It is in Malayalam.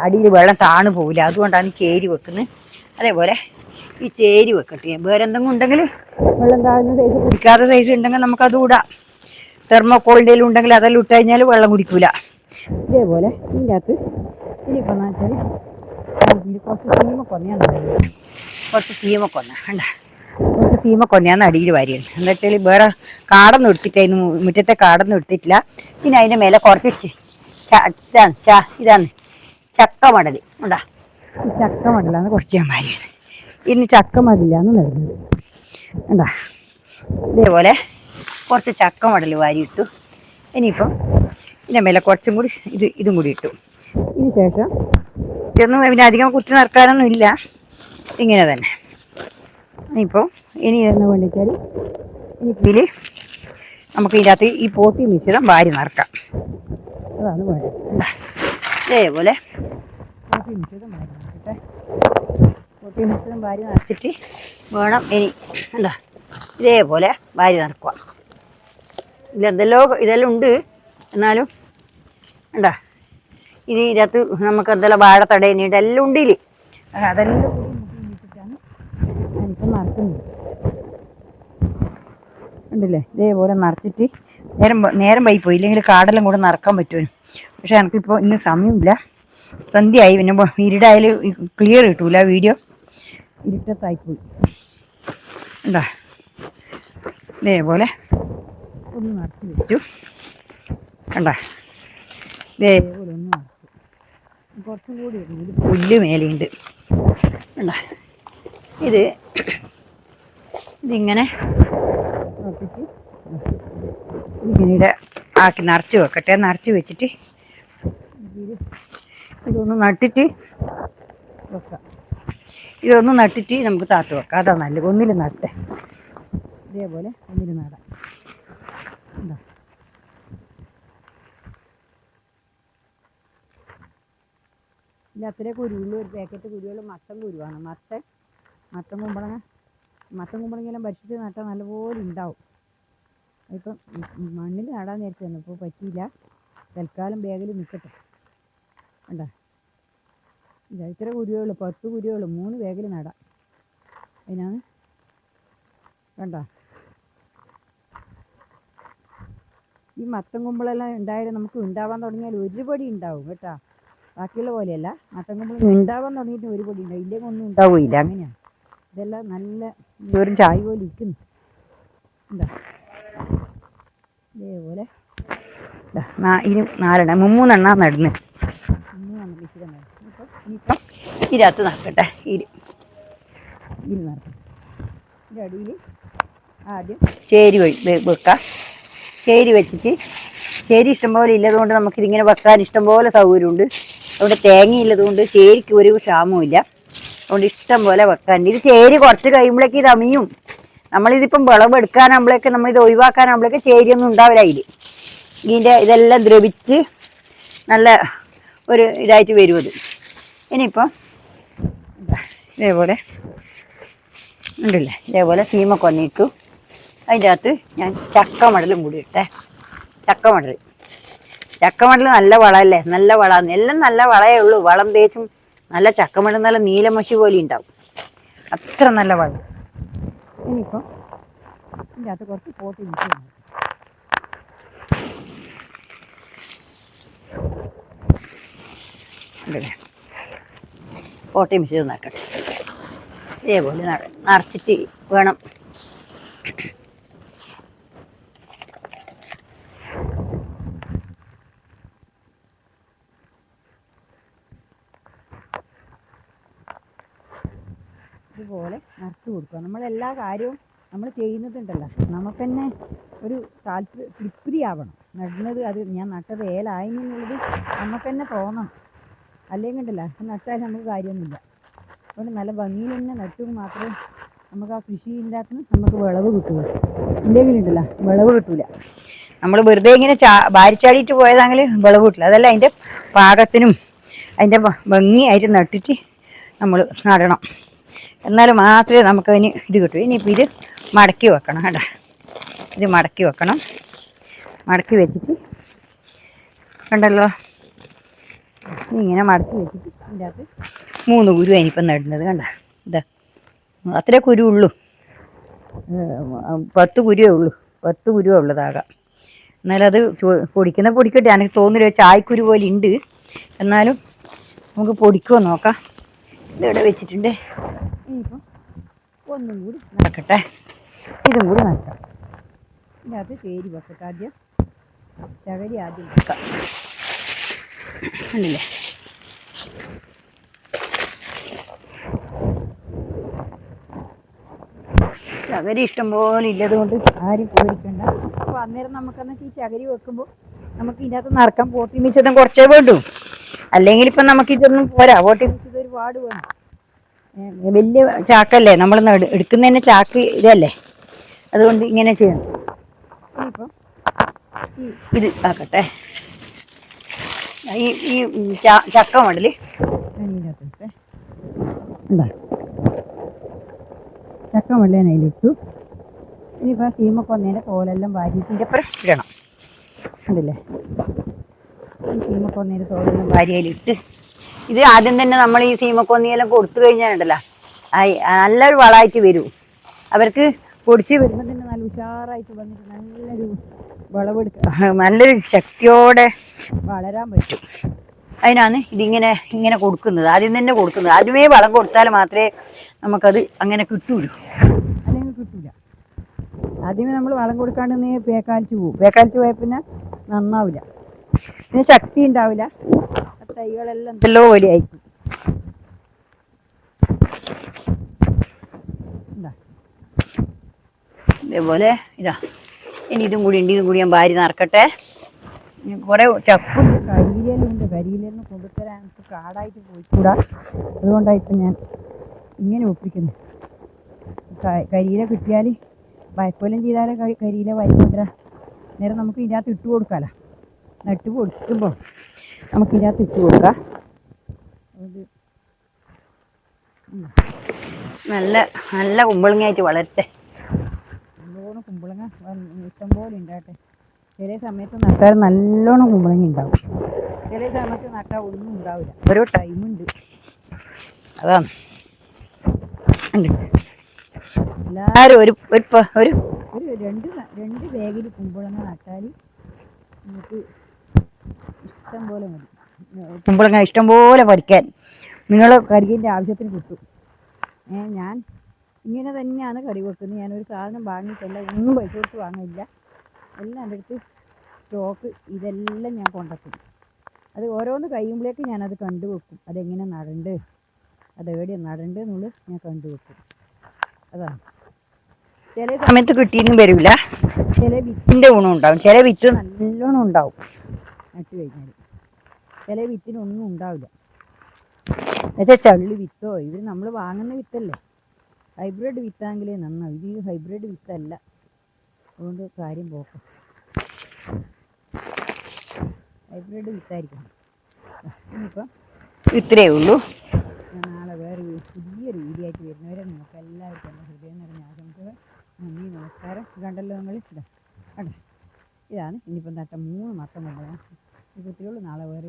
അടിയിൽ വെള്ളം താണു പോവില്ല. അതുകൊണ്ടാണ് ചേരി വെക്കുന്നത്. അതേപോലെ ഈ ചേരി വെക്കട്ടെ. വേറെ എന്തെങ്കിലും ഉണ്ടെങ്കിൽ വെള്ളം താഴ്ന്ന സൈസ് കുടിക്കാത്ത സൈസ് ഉണ്ടെങ്കിൽ നമുക്കത് ഇടാം. തെർമോക്കോളിൻ്റെ ഉണ്ടെങ്കിൽ അതെല്ലാം ഇട്ട് കഴിഞ്ഞാൽ വെള്ളം കുടിക്കില്ല. ഇതേപോലെ ഇതിൻ്റെ അകത്ത് ഇനിയിപ്പോൾ എന്ന് വെച്ചാൽ കുറച്ച് സീമക്കൊന്ന കണ്ട, കുറച്ച് സീമക്കൊന്നയാന്ന് അടിയിൽ വാരിയുണ്ട്. എന്താ വെച്ചാൽ വേറെ കാടൊന്നും എടുത്തിട്ടായിരുന്നു, മുറ്റത്തെ കാടൊന്നും എടുത്തിട്ടില്ല. പിന്നെ അതിൻ്റെ മേലെ കുറച്ച് ഇതാണ് ചക്ക മടൽ ഉണ്ടാ. ഈ ചക്ക മടലാണ് കുറച്ച് ഞാൻ വാരിയത്. ഇനി ചക്ക മടലാണ് നടുന്നത് ഉണ്ടാ. ഇതേപോലെ കുറച്ച് ചക്ക മടൽ വാരിയിട്ടു. ഇനിയിപ്പം ഇതിൻ്റെ മേലെ കുറച്ചും കൂടി ഇതും കൂടി ഇട്ടു. ഇതിന് ശേഷം ഇതൊന്നും പിന്നെ അധികം കുത്തി നിറക്കാനൊന്നും ഇല്ല, ഇങ്ങനെ തന്നെ. ഇപ്പോൾ ഇനി എന്ന് വേണ്ടിച്ചാൽ ഇതിൽ നമുക്ക് ഇതിനകത്ത് ഈ പോട്ടി മിശ്രിതം വാരി നിറക്കാം. അതാണ് വേണ്ടത്. ഇതേപോലെ പോട്ടി മിശ്രിതം വാരി നിറക്കട്ടെ. പോട്ടി മിശ്രിതം വാരി നിറച്ചിട്ട് വേണം ഇനി എന്താ ഇതേപോലെ വാരി നിറക്കുക. ഇതെല്ലാം ഉണ്ട്, എന്നാലും ഉണ്ടാ ഇത് ഇതിനകത്ത് നമുക്ക് എന്തെല്ലാം വാഴത്തടയിന് ഇതെല്ലാം ഉണ്ടില്ല. അതെല്ലാം കൂടി മുട്ടിട്ടാണ് ഞാനിപ്പം നിറക്കുന്നത്. ഉണ്ടല്ലേ, ഇതേപോലെ നിറച്ചിട്ട് നേരം വൈപ്പോയി, ഇല്ലെങ്കിൽ കാടെല്ലാം കൂടെ നിറക്കാൻ പറ്റുമോ. പക്ഷെ എനിക്കിപ്പോൾ ഇന്ന് സമയമില്ല, സന്ധ്യയായി. പിന്നെ ഇരുടായാലും ക്ലിയർ കിട്ടൂല വീഡിയോ, ഇരുട്ടത്തായിപ്പോയി. ഉണ്ടാ ഇതേപോലെ ഒന്ന് നിറച്ച് വെച്ചു. കണ്ട ഇതേപോലെ ഒന്ന് നിറച്ചു. കുറച്ചും കൂടി ഇത് പുല്ല് മേലെയുണ്ട്. കണ്ട ഇതിങ്ങനെ നോക്കിയിട്ട് ഇങ്ങനെ ആക്കി നിറച്ച് വെക്കട്ടെ. നിറച്ച് വെച്ചിട്ട് ഇതൊന്ന് നട്ടിട്ട് വെക്കാം. ഇതൊന്ന് നട്ടിട്ട് നമുക്ക് താത്ത് വെക്കാം. അതാ നല്ലത്. ഒന്നിൽ നട്ടെ, ഇതേപോലെ ഒന്നിൽ നടാം. എന്താ ഇതിൽ അത്രേ കുരുവുള്ളൂ. ഒരു പാക്കറ്റ് കുരുവുള്ള മത്തൻ കുരുവാണ്. മത്തൻ കുമ്പളങ്ങെല്ലാം പരിശുദ്ധ നട്ടാൽ നല്ലപോലെ ഉണ്ടാവും. അതിപ്പം മണ്ണിൽ നടാൻ നേരത്തെ തന്നെ ഇപ്പോൾ പറ്റിയില്ല. തൽക്കാലം ബാഗിൽ നിൽക്കട്ടെ. കണ്ട ഇത്ര കുരുവുള്ളൂ, 10 കുരുവുള്ളൂ. 3 ബാഗിൽ നടാം. അതിനാണ് കണ്ട. ഈ മത്തൻ കുമ്പളെല്ലാം ഉണ്ടായാലും നമുക്ക് ഉണ്ടാവാൻ തുടങ്ങിയാൽ ഒരുപടി ഉണ്ടാവും കേട്ടോ. ബാക്കിയുള്ള പോലെയല്ല, മത്തൻ കുമ്പളം ഉണ്ടാവാൻ തുടങ്ങിയിട്ട് ഒരുപടി ഉണ്ടാവും. ഇല്ലെങ്കിൽ ഒന്നും ഉണ്ടാവില്ല. അങ്ങനെയാണ്. ഇതെല്ലാം നല്ല വെറും ചായ പോലെ ഇരിക്കുന്നു. എന്താ ഇതേപോലെ ഇനി 4 3 നടുന്നു. 3 ഇച്ചിരി നടുന്നു. ഇനിയിപ്പം ഇതിനകത്ത് നടക്കട്ടെ. നടക്കട്ടെ. ഇതിൻ്റെ അടിയിൽ ആദ്യം ചേരി വെക്കാം. ചേരി വെച്ചിട്ട്, ചേരി ഇഷ്ടംപോലെ ഇല്ലതുകൊണ്ട് നമുക്കിതിങ്ങനെ വെക്കാൻ ഇഷ്ടംപോലെ സൗകര്യമുണ്ട്. അതുകൊണ്ട് തേങ്ങയില്ലതുകൊണ്ട് ചേരിക്ക് ഒരു ക്ഷാമവും ഇല്ല. അതുകൊണ്ട് ഇഷ്ടം പോലെ വെക്കാനുണ്ട്. ഇത് ചേരി കുറച്ച് കഴിയുമ്പോഴേക്ക് ഇത് അമിയും. നമ്മളിതിപ്പം വിളവെടുക്കാനാകുമ്പോഴേക്ക്, നമ്മളിത് ഒഴിവാക്കാനാകുമ്പോഴേക്ക് ചേരിയൊന്നും ഉണ്ടാവില്ല. ഇതെല്ലാം ദ്രവിച്ച് നല്ല ഒരു ഇതായിട്ട് വരും അത്. ഇനിയിപ്പം ഇതേപോലെ ഉണ്ടല്ലേ, ഇതേപോലെ സീമ കൊന്നിട്ടു. അതിൻ്റെ അകത്ത് ഞാൻ ചക്കമടലും കൂടി ഇട്ടേ. ചക്കമടൽ നല്ല വളമല്ലേ, നല്ല വളമാണ്. എല്ലാം നല്ല വളയേ ഉള്ളൂ. വളം തേച്ചും നല്ല ചക്കമടൽ നല്ല നീലമഷി പോലെ ഉണ്ടാവും. അത്ര നല്ല വളം. ഇനിയിപ്പം ഇതിൻ്റെ അകത്ത് കുറച്ച് പോട്ടി മിശ്രിതം ഉണ്ടല്ലേ, പോട്ടി മിശ്രിതം നടക്കട്ടെ. ഇതേപോലെ നിറച്ചിട്ട് വേണം. ഇതുപോലെ നിറച്ച് കൊടുക്കുക. നമ്മളെല്ലാ കാര്യവും നമ്മൾ ചെയ്യുന്നതുണ്ടല്ലോ, നമുക്ക് തന്നെ ഒരു തൃപ്തിയാവണം. നടുന്നത് അത് ഞാൻ നട്ടത് ഏലായെന്നുള്ളത് നമുക്ക് തന്നെ തോന്നണം. അല്ലെങ്കിൽ ഉണ്ടല്ലോ നട്ടാൽ നമുക്ക് കാര്യമൊന്നുമില്ല. അതുകൊണ്ട് നല്ല ഭംഗിയിൽ തന്നെ നട്ടും മാത്രമേ നമുക്ക് ആ കൃഷിൻ്റെ അകത്ത് നമുക്ക് വിളവ് കിട്ടുള്ളൂ. ഇല്ലെങ്കിൽ ഉണ്ടല്ലോ വിളവ് കിട്ടൂല. നമ്മൾ വെറുതെ ഇങ്ങനെ വാരിച്ചാടിയിട്ട് പോയതാണെങ്കിൽ വിളവ് കിട്ടില്ല. അതല്ല, അതിൻ്റെ പാകത്തിനും അതിൻ്റെ ഭംഗിയായിട്ട് നട്ടിട്ട് നമ്മൾ നടണം. എന്നാൽ മാത്രമേ നമുക്കതിന് ഇത് കിട്ടൂ. ഇനിയിപ്പോൾ ഇത് മടക്കി വെക്കണം കേട്ടോ. ഇത് മടക്കി വെക്കണം. മടക്കി വെച്ചിട്ട് കണ്ടല്ലോ, ഇങ്ങനെ മടക്കി വെച്ചിട്ട് ഇതിൻ്റെ അകത്ത് 3 കുരു അതിനിപ്പം നടുന്നത് കണ്ട. ഇതാ അത്രേ കുരു ഉള്ളൂ. 10 കുരുവേ ഉള്ളൂ. 10 കുരുവേ ഉള്ളതാകാം. എന്നാലത് പൊടിക്കട്ടെ. എനിക്ക് തോന്നില്ല ചായക്കുരു പോലെ ഉണ്ട്. എന്നാലും നമുക്ക് പൊടിക്കുമോ നോക്കാം. ഇതിവിടെ വെച്ചിട്ടുണ്ട്. ഇനിയിപ്പം ഒന്നും കൂടി നടക്കട്ടെ. ഇതും കൂടി നടക്കാം. ഇതിനകത്ത് ചേരി വെക്കട്ടെ. ആദ്യം ചകരി ആദ്യം വെക്കാം. അല്ലേ ചകരി ഇഷ്ടംപോലെ ഇല്ലത് കൊണ്ട് ആരും പേടിക്കണ്ട. അപ്പോൾ അന്നേരം നമുക്കെന്ന് വെച്ചാൽ ഈ ചകരി വെക്കുമ്പോൾ നമുക്ക് ഇതിനകത്ത് നിറക്കാൻ പോട്ടി മിശ്രിതം കുറച്ചേ വേണ്ടു. അല്ലെങ്കിൽ ഇപ്പം നമുക്കിതൊന്നും പോരാ. പോട്ടി മിശ്രിതം ഒരുപാട് വേണം. വലിയ ചാക്കല്ലേ നമ്മൾ എടുക്കുന്നതന്നെ ചാക്ക് ഇതല്ലേ. അതുകൊണ്ട് ഇങ്ങനെ ചെയ്യണം. ഇനിയിപ്പം ഇത് ആക്കട്ടെ. ഈ ചക്ക മടല് അതിനകത്ത് എന്താ ചക്ക മടലേനെ അതിലിട്ടു. ഇനിയിപ്പോൾ സീമക്കൊന്നേൻ്റെ തോലെല്ലാം വാരിയിട്ട് അപ്പുറം ഇടണം. ഉണ്ടല്ലേ സീമക്കൊന്നേൻ്റെ തോലെല്ലാം വാരിയയിലിട്ട് ഇത് ആദ്യം തന്നെ നമ്മൾ ഈ സീമക്കൊന്നിയെല്ലാം കൊടുത്തു കഴിഞ്ഞാലുണ്ടല്ലോ നല്ലൊരു വളമായിട്ട് വരും. അവർക്ക് പൊടിച്ച് വരുമ്പോൾ തന്നെ നല്ല ഉഷാറായിട്ട് വന്നിട്ട് നല്ലൊരു വിളവെടുക്കുക, നല്ലൊരു ശക്തിയോടെ വളരാൻ പറ്റും. അതിനാണ് ഇങ്ങനെ കൊടുക്കുന്നത്. ആദ്യം തന്നെ കൊടുക്കുന്നത്. ആദ്യമേ വളം കൊടുത്താൽ മാത്രമേ നമുക്കത് അങ്ങനെ കിട്ടുള്ളൂ. അല്ലെങ്കിൽ കിട്ടില്ല. ആദ്യമേ നമ്മൾ വളം കൊടുക്കാണ്ട് പേക്കാലിച്ച് പോകും. പേക്കാലിച്ച് പോയാൽ പിന്നെ നന്നാവില്ല. പിന്നെ ശക്തി ഉണ്ടാവില്ല. തൈകളെല്ലാം എന്തെല്ലോ പോലെ ആയിരിക്കും. ഇതേപോലെ ഇതാ. ഇനി ഇതും കൂടി ഞാൻ വാരി നിറക്കട്ടെ. കുറേ ചപ്പുണ്ട്, കരിയിലുണ്ട്. കരിയിലെന്ന് കൊണ്ടുത്തരാൻ എനിക്ക് കാടായിട്ട് പോയിക്കൂടാ. അതുകൊണ്ടായിപ്പം ഞാൻ ഇങ്ങനെ ഒപ്പിക്കുന്നു. കരിയില കിട്ടിയാൽ വയക്കൊല്ലം ചെയ്താൽ കരിയില വയക്കൊണ്ടര നേരം നമുക്ക് ഇതിനകത്ത് ഇട്ട് കൊടുക്കാമല്ലോ. നട്ട് പൊടിക്കുമ്പോൾ നമുക്ക് ഇതിനകത്ത് ഇട്ട് കൊടുക്കാം. അത് നല്ല കുമ്പളങ്ങയായിട്ട് വളരട്ടെ. നല്ലോണം കുമ്പളങ്ങ ഇഷ്ടംപോലെ ഉണ്ടാകട്ടെ. ചില സമയത്ത് നട്ടാൽ നല്ലോണം കുമ്പളങ്ങ ഉണ്ടാവും. ചില സമയത്ത് നട്ടാൽ ഒന്നും ഉണ്ടാവില്ല. ഓരോ ടൈമുണ്ട്. അതാണ് എല്ലാവരും ഒരു രണ്ട് ബാഗിൽ കുമ്പളങ്ങ നട്ടാൽ നമുക്ക് ഇഷ്ടംപോലെ മതി. കുമ്പളങ്ങ ഇഷ്ടംപോലെ പറിക്കാൻ നിങ്ങൾ കരികിൻ്റെ ആവശ്യത്തിന് കിട്ടും. ഞാൻ ഇങ്ങനെ തന്നെയാണ് കറി വെക്കുന്നത്. ഞാനൊരു സാധനം വാങ്ങിയിട്ടല്ല, ഒന്നും പൈസ കൊടുത്ത് വാങ്ങില്ല. എല്ലാം എൻ്റെ അടുത്ത് സ്റ്റോക്ക് ഇതെല്ലാം ഞാൻ കൊണ്ടെത്തും. അത് ഓരോന്ന് കഴിയുമ്പോഴേക്ക് ഞാനത് കണ്ടുവെക്കും. അതെങ്ങനെ നടണ്ട്, അതെവിടെയാണ് നടണ്ട് എന്നുള്ളത് ഞാൻ കണ്ടുവെക്കും. അതാണ്. ചില സമയത്ത് കിട്ടിയെന്നും വരില്ല. ചില വിത്തിൻ്റെ ഗുണം ഉണ്ടാവും. ചില വിത്ത് നല്ലോണം ഉണ്ടാവും നട്ട് കഴിഞ്ഞാൽ. ചില വിത്തിനൊന്നും ഉണ്ടാവില്ല. എന്നുവെച്ചാൽ ചള്ളി വിത്തോ ഇവർ നമ്മൾ വാങ്ങുന്ന വിത്തല്ലേ. ഹൈബ്രിഡ് വിത്താണെങ്കിലേ നന്നാവും. ഇത് ഹൈബ്രിഡ് വിത്തല്ല. അതുകൊണ്ട് കാര്യം പോക്കാം. ഹൈബ്രിഡ് വിത്തായിരിക്കും. ഇനിയിപ്പം ഇത്രയേ ഉള്ളൂ. ഞാൻ നാളെ വേറെ പുതിയൊരു വീഡിയോ ആയിട്ട് വരുന്നവരെ നിങ്ങൾക്ക് എല്ലാവർക്കും എൻ്റെ ഹൃദയം നിറഞ്ഞ ആശംസകൾ. നന്ദി, നമസ്കാരം. കണ്ടല്ലോ നിങ്ങൾ കണ്ടോ. ഇതാണ് ഇനിയിപ്പം നട്ട 3 മത്തം കൊണ്ടുപോകാൻ ഈ കുട്ടികൾ നാളെ വേറെ